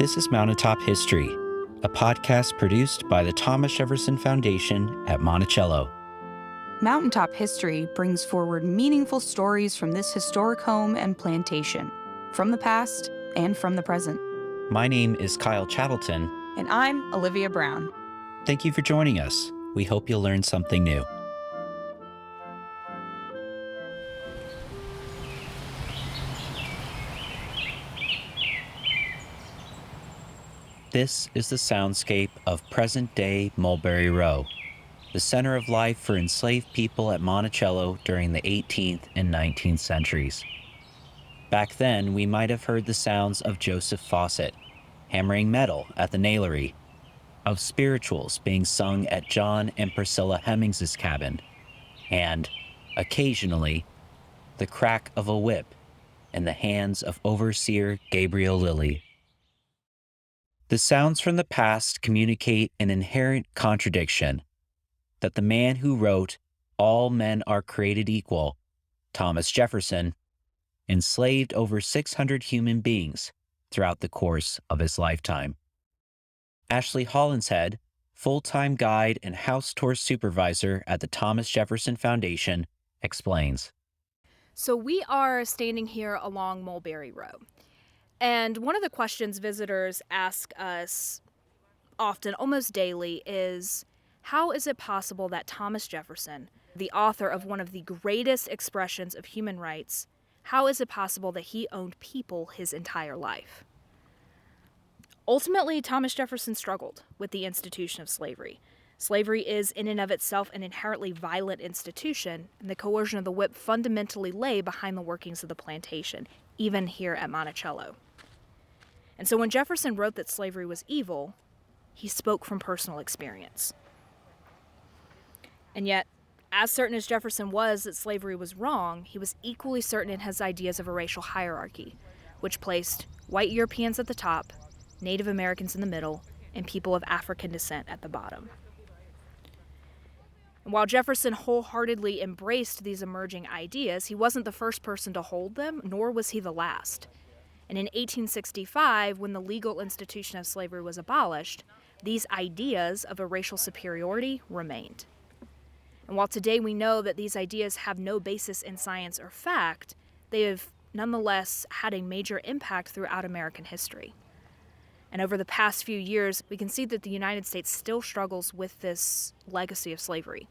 This is Mountaintop History, a podcast produced by the Thomas Jefferson Foundation at Monticello. Mountaintop History brings forward meaningful stories from this historic home and plantation, from the past and from the present. My name is Kyle Chattelton. And I'm Olivia Brown. Thank you for joining us. We hope you'll learn something new. This is the soundscape of present-day Mulberry Row, the center of life for enslaved people at Monticello during the 18th and 19th centuries. Back then, we might have heard the sounds of Joseph Fawcett hammering metal at the nailery, of spirituals being sung at John and Priscilla Hemmings's cabin, and, occasionally, the crack of a whip in the hands of Overseer Gabriel Lilly. The sounds from the past communicate an inherent contradiction, that the man who wrote "All men are created equal," Thomas Jefferson, enslaved over 600 human beings throughout the course of his lifetime. Ashley Hollinshead, full-time guide and house tour supervisor at the Thomas Jefferson Foundation, explains. So we are standing here along Mulberry Row. And one of the questions visitors ask us often, almost daily, is how is it possible that Thomas Jefferson, the author of one of the greatest expressions of human rights, how is it possible that he owned people his entire life? Ultimately, Thomas Jefferson struggled with the institution of slavery. Slavery is in and of itself an inherently violent institution, and the coercion of the whip fundamentally lay behind the workings of the plantation, even here at Monticello. And so when Jefferson wrote that slavery was evil, he spoke from personal experience. And yet, as certain as Jefferson was that slavery was wrong, he was equally certain in his ideas of a racial hierarchy, which placed white Europeans at the top, Native Americans in the middle, and people of African descent at the bottom. And while Jefferson wholeheartedly embraced these emerging ideas, he wasn't the first person to hold them, nor was he the last. And in 1865, when the legal institution of slavery was abolished, these ideas of a racial superiority remained. And while today we know that these ideas have no basis in science or fact, they have nonetheless had a major impact throughout American history. And over the past few years, we can see that the United States still struggles with this legacy of slavery,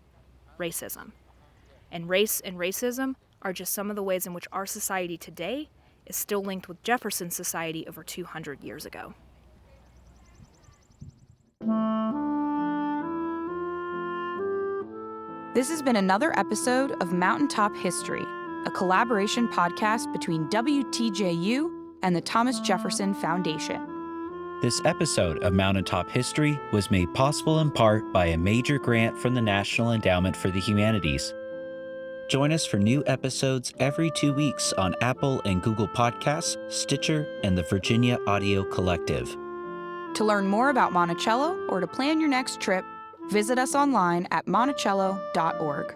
racism. And race and racism are just some of the ways in which our society today is still linked with Jefferson's society over 200 years ago. This has been another episode of Mountaintop History, a collaboration podcast between WTJU and the Thomas Jefferson Foundation. This episode of Mountaintop History was made possible in part by a major grant from the National Endowment for the Humanities. Join us for new episodes every 2 weeks on Apple and Google Podcasts, Stitcher, and the Virginia Audio Collective. To learn more about Monticello or to plan your next trip, visit us online at monticello.org.